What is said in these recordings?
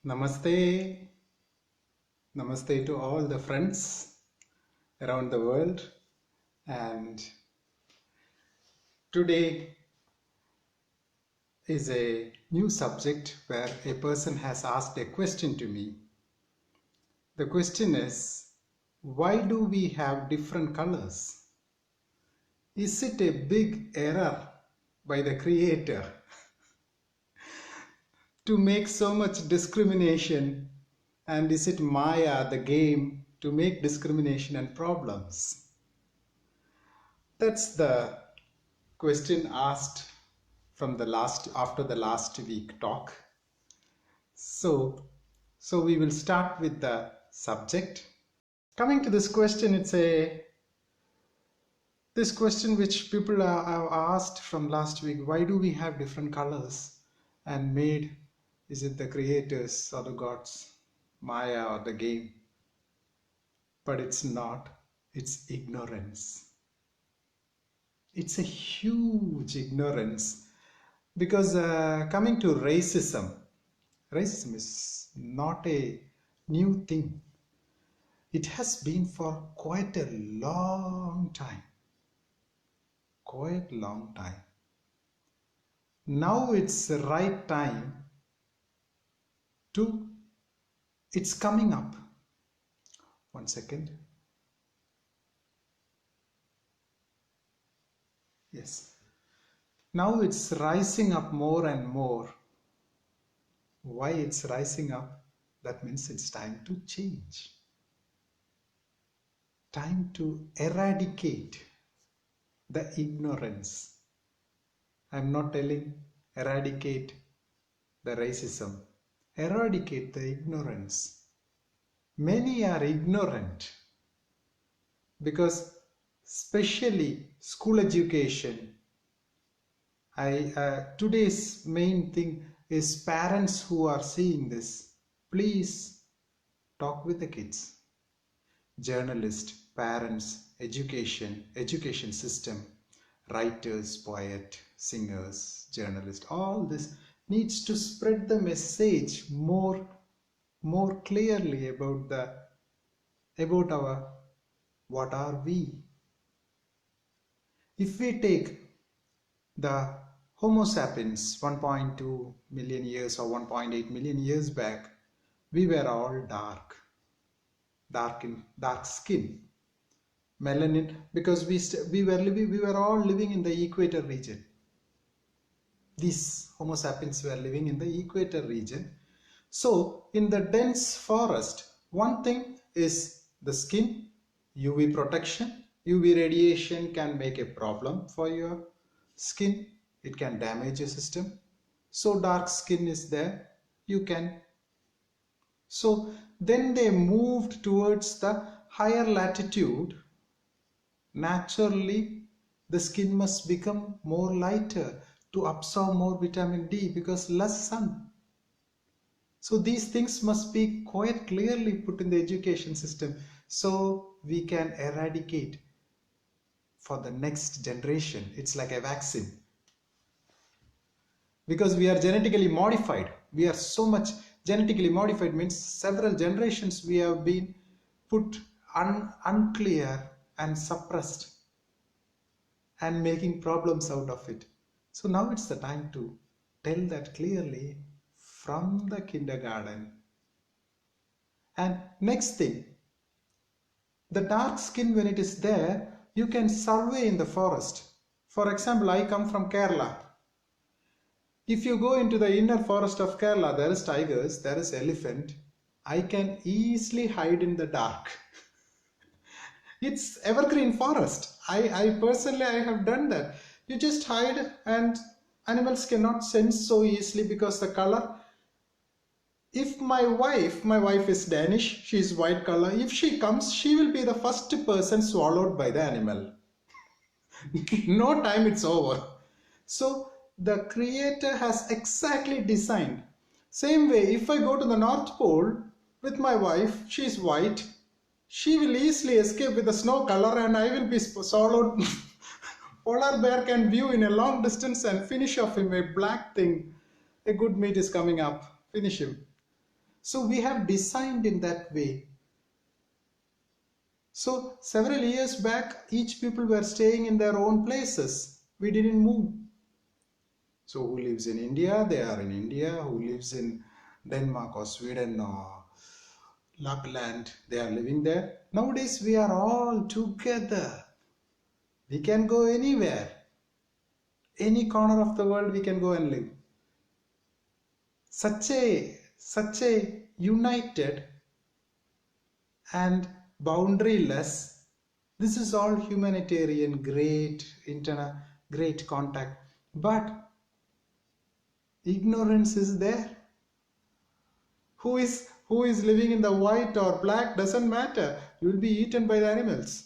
Namaste. Namaste to all the friends around the world. And today is a new subject where a person has asked a question to me. The question is, why do we have different colors? Is it a big error by the Creator to make so much discrimination? And is it Maya, the game, to make discrimination and problems? That's the question asked from the last after the last week talk. So we will start with the subject. Coming to this question, it's this question which people have asked from last week. Why do we have different colors? And made, is it the creators or the gods, Maya or the game? But it's not. It's ignorance. It's a huge ignorance. Because coming to racism is not a new thing. It has been for quite a long time. Quite long time. Now it's the right time to, it's coming up. One second. Yes. Now it's rising up more and more. Why it's rising up? That means it's time to change. Time to eradicate the ignorance. I'm not telling eradicate the racism. Eradicate the ignorance. Many are ignorant because especially school education. Today's main thing is parents who are seeing this. Please talk with the kids. Journalists, parents, education system, writers, poet, singers, journalists, all this needs to spread the message more clearly about our what are we. If we take the Homo sapiens 1.2 million years or 1.8 million years back, we were all dark skin, melanin, because we were all living in the equator region. These Homo sapiens were living in the equator region. So in the dense forest, one thing is the skin, UV protection. UV radiation can make a problem for your skin. It can damage your system. So dark skin is there. So then they moved towards the higher latitude. Naturally, the skin must become more lighter to absorb more vitamin D because less sun. So these things must be quite clearly put in the education system so we can eradicate for the next generation. It's like a vaccine. Because we are genetically modified. We are so much genetically modified, means several generations we have been put unclear and suppressed and making problems out of it. So now it's the time to tell that clearly from the kindergarten. And next thing, the dark skin, when it is there, you can survey in the forest. For example, I come from Kerala. If you go into the inner forest of Kerala, there is tigers, there is elephant. I can easily hide in the dark. It's evergreen forest. I personally have done that. You just hide and animals cannot sense so easily because the color. If my wife is Danish, she is white color. If she comes, she will be the first person swallowed by the animal. No time, it's over. So the creator has exactly designed. Same way, if I go to the North Pole with my wife, she is white, she will easily escape with the snow color and I will be swallowed. Polar bear can view in a long distance and finish off him a black thing. A good meat is coming up. Finish him. So we have designed in that way. So several years back, each people were staying in their own places. We didn't move. So who lives in India? They are in India. Who lives in Denmark or Sweden or Lapland? They are living there. Nowadays we are all together. We can go anywhere. Any corner of the world we can go and live. Such a united and boundaryless. This is all humanitarian, great internal, great contact. But ignorance is there. Who is living in the white or black doesn't matter. You will be eaten by the animals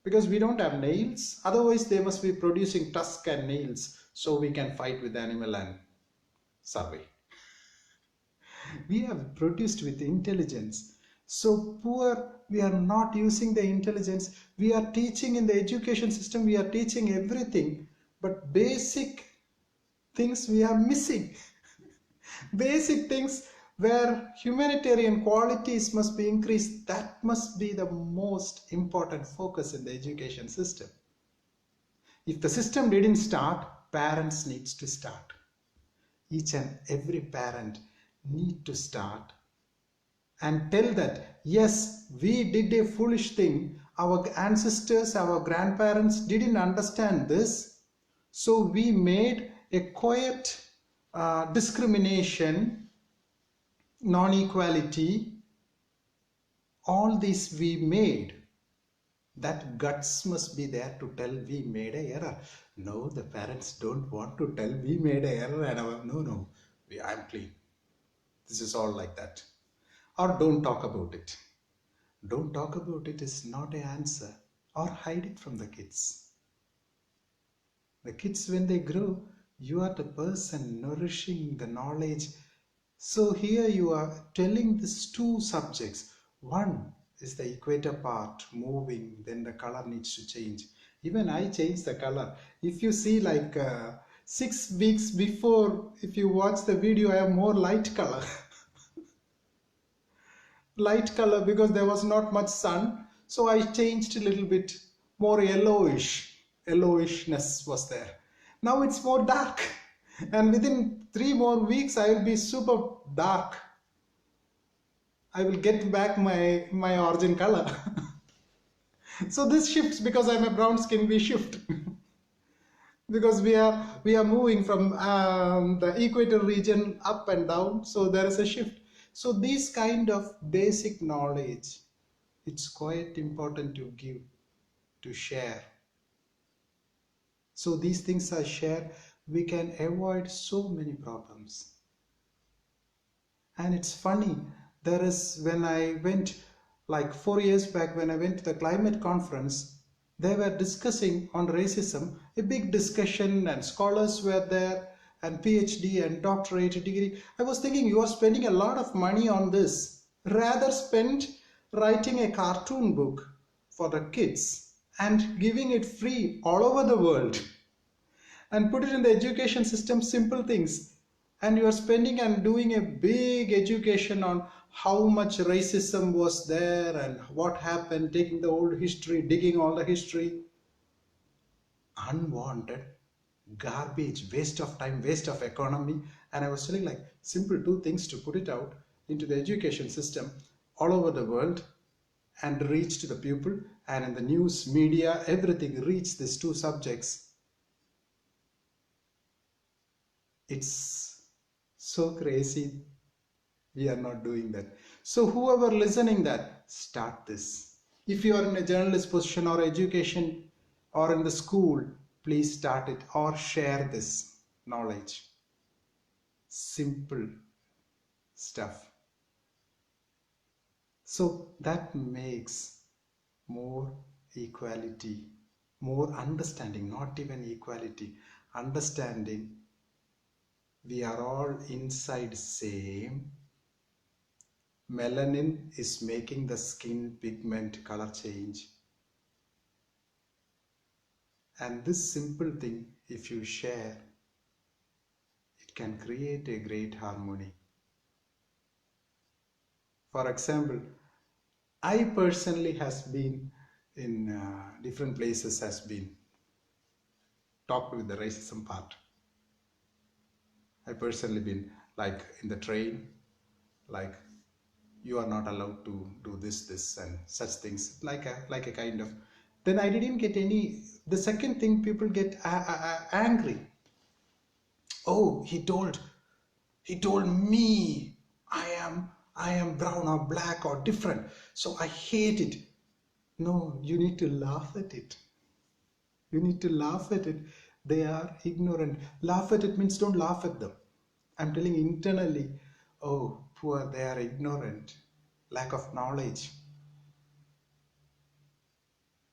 because we don't have nails. Otherwise, they must be producing tusk and nails so we can fight with the animal and survive. We have produced with intelligence. So poor, we are not using the intelligence. We are teaching in the education system, we are teaching everything, but basic things we are missing. Basic things where humanitarian qualities must be increased, that must be the most important focus in the education system. If the system didn't start, parents needs to start. Each and every parent need to start and tell that yes, we did a foolish thing, our ancestors, our grandparents didn't understand this, so we made a quiet discrimination, non-equality, all these we made. That guts must be there to tell we made a error. No, the parents don't want to tell we made a error and no, I'm clean. This is all like that. Or don't talk about it. Don't talk about it is not an answer, or hide it from the kids. The kids, when they grow, you are the person nourishing the knowledge. So here you are telling these two subjects. One is the equator part moving, then the color needs to change. Even I change the color. If you see like 6 weeks before, if you watch the video, I have more light color. Light color because there was not much sun, so I changed a little bit more yellowishness was there. Now it's more dark, and within 3 more weeks I will be super dark. I will get back my origin color. So this shifts because I'm a brown skin, we shift. Because we are moving from the equator region up and down, so there is a shift. So these kind of basic knowledge, it's quite important to give, to share. So these things are shared, we can avoid so many problems. And it's funny, there is, when I went like 4 years back, when I went to the climate conference, they were discussing on racism, a big discussion, and scholars were there, and PhD and doctorate degree. I was thinking, you are spending a lot of money on this. Rather spend writing a cartoon book for the kids and giving it free all over the world, and put it in the education system, simple things. And you are spending and doing a big education on how much racism was there and what happened, taking the old history, digging all the history. Unwanted garbage, waste of time, waste of economy. And I was telling like simple two things to put it out into the education system all over the world and reach to the people, and in the news media everything, reach these two subjects. It's so crazy we are not doing that. So whoever listening that, start this. If you are in a journalist position or education or in the school, please start it or share this knowledge. Simple stuff. So that makes more equality, more understanding, not even equality, understanding. We are all inside same. Melanin is making the skin pigment color change. And this simple thing, if you share, it can create a great harmony. For example, I personally has been in different places, has been talked with the racism part. I personally been like in the train, like you are not allowed to do this and such things, like a kind of. Then I didn't get any. The second thing, people get angry. Oh, he told me I am brown or black or different, so I hate it. No, you need to laugh at it. You need to laugh at it. They are ignorant. Laugh at it means don't laugh at them. I'm telling internally, oh, poor, they are ignorant. Lack of knowledge.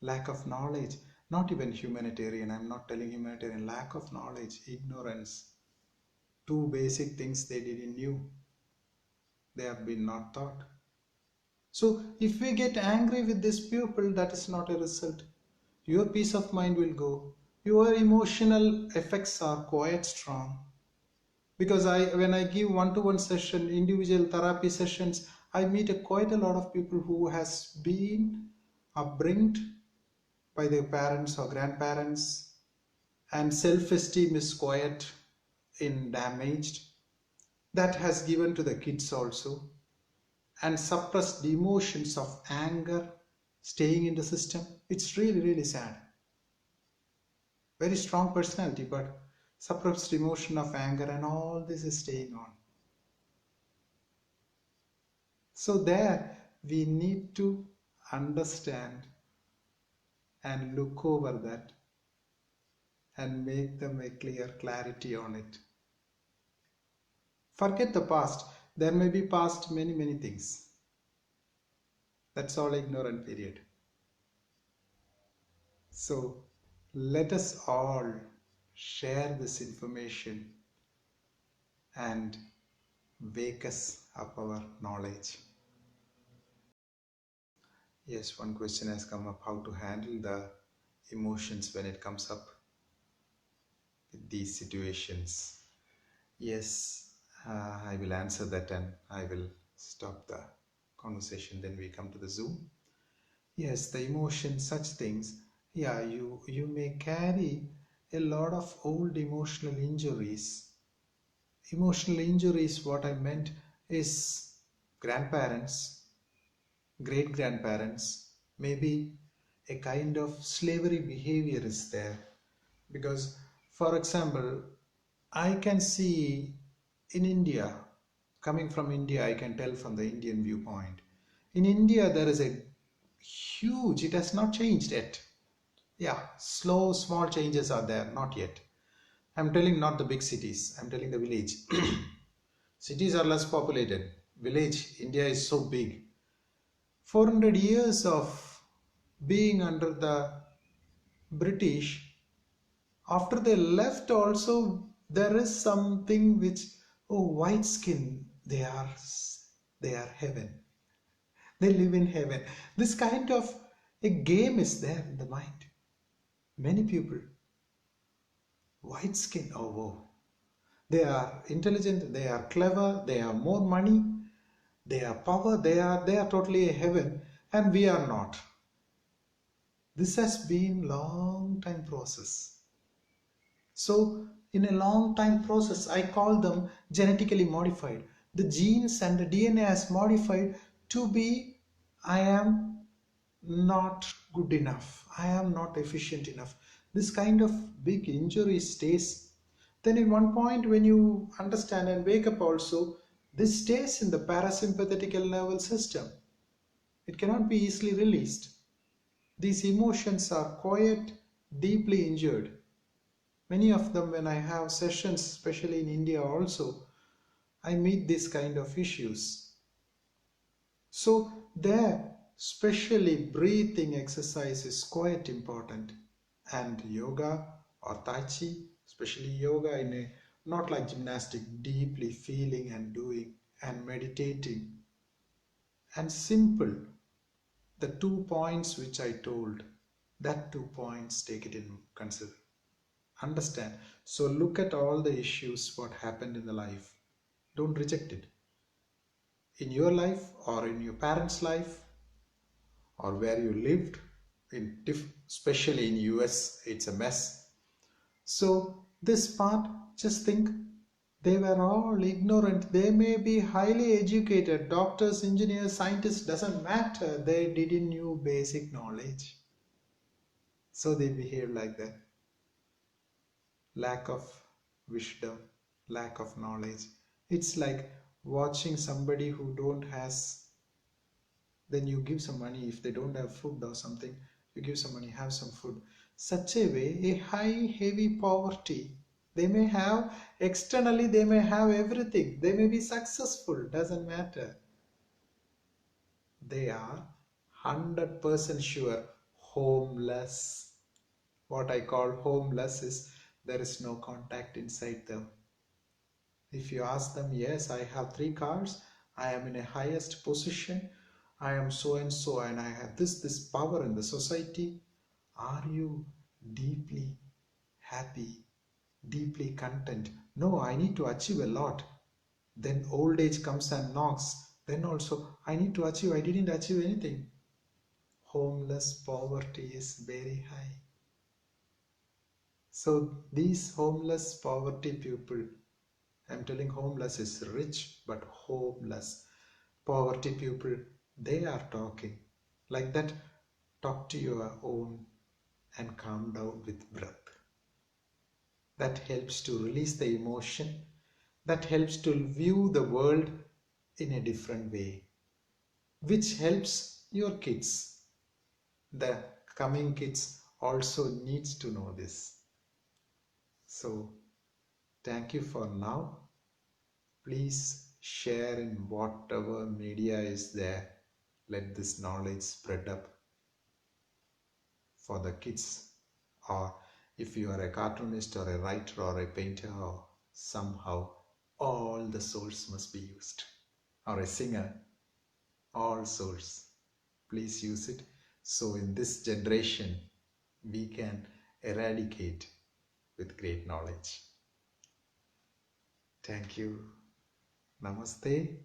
Lack of knowledge. Not even humanitarian. I'm not telling humanitarian. Lack of knowledge, ignorance. Two basic things they didn't knew. They have been not taught. So if we get angry with this pupil, that is not a result. Your peace of mind will go. Your emotional effects are quite strong. Because when I give one-to-one session, individual therapy sessions, I meet quite a lot of people who has been upbringed by their parents or grandparents, and self-esteem is quite in damaged. That has given to the kids also, and suppressed the emotions of anger staying in the system. It's really sad. Very strong personality, but suppressed emotion of anger and all this is staying on. So there we need to understand and look over that and make them a clear clarity on it. Forget the past. There may be past many things. That's all ignorant period. So let us all share this information and wake us up our knowledge. Yes, one question has come up: how to handle the emotions when it comes up with these situations. Yes, I will answer that and I will stop the conversation. Then we come to the Zoom. Yes, the emotions, such things. Yeah, you may carry a lot of old emotional injuries. Emotional injuries, what I meant is grandparents, great grandparents, maybe a kind of slavery behavior is there. Because, for example, I can see in India, coming from India, I can tell from the Indian viewpoint. In India, there is a huge, it has not changed yet. Yeah, slow, small changes are there, not yet. I'm telling not the big cities, I'm telling the village. Cities are less populated. Village, India is so big. 400 years of being under the British, after they left also, there is something which, oh, white skin, they are heaven. They live in heaven. This kind of a game is there in the mind. Many people, white skin, oh, whoa. They are intelligent, they are clever, they have more money, they have power, they are totally a heaven, and we are not. This has been long time process. So in a long time process, I call them genetically modified. The genes and the DNA has modified to be, I am not good enough, I am not efficient enough. This kind of big injury stays. Then in one point when you understand and wake up also, this stays in the parasympathetic nervous system. It cannot be easily released. These emotions are quite deeply injured. Many of them, when I have sessions, especially in India also, I meet this kind of issues. So there, especially breathing exercise is quite important. And yoga or Tai Chi, especially yoga in a, not like gymnastic, deeply feeling and doing and meditating. And simple, the 2 points which I told, that 2 points, take it in consider. Understand. So look at all the issues what happened in the life. Don't reject it. in your life or in your parents' life or where you lived, especially in US, it's a mess. So this part, just think, they were all ignorant. They may be highly educated, doctors, engineers, scientists, doesn't matter. They didn't know basic knowledge. So they behave like that. Lack of wisdom, lack of knowledge. It's like watching somebody who don't has, then you give some money. If they don't have food or something, you give some money, have some food. Such a way, a high heavy poverty. They may have, externally they may have everything, they may be successful, doesn't matter. They are 100% sure homeless. What I call homeless is there is no contact inside them. If you ask them, yes, I have 3 cars, I am in a highest position, I am so and so, and I have this power in the society. Are you deeply happy, deeply content? No, I need to achieve a lot. Then old age comes and knocks. Then also, I need to achieve, I didn't achieve anything. Homeless poverty is very high. So these homeless poverty people, I'm telling homeless is rich, but homeless poverty people, they are talking like that. Talk to your own and calm down with breath. That helps to release the emotion. That helps to view the world in a different way, which helps your kids. The coming kids also needs to know this. So thank you for now. Please share in whatever media is there. Let this knowledge spread up for the kids. Or if you are a cartoonist or a writer or a painter, or somehow all the souls must be used. Or a singer, all souls. Please use it. So in this generation, we can eradicate with great knowledge. Thank you. Namaste.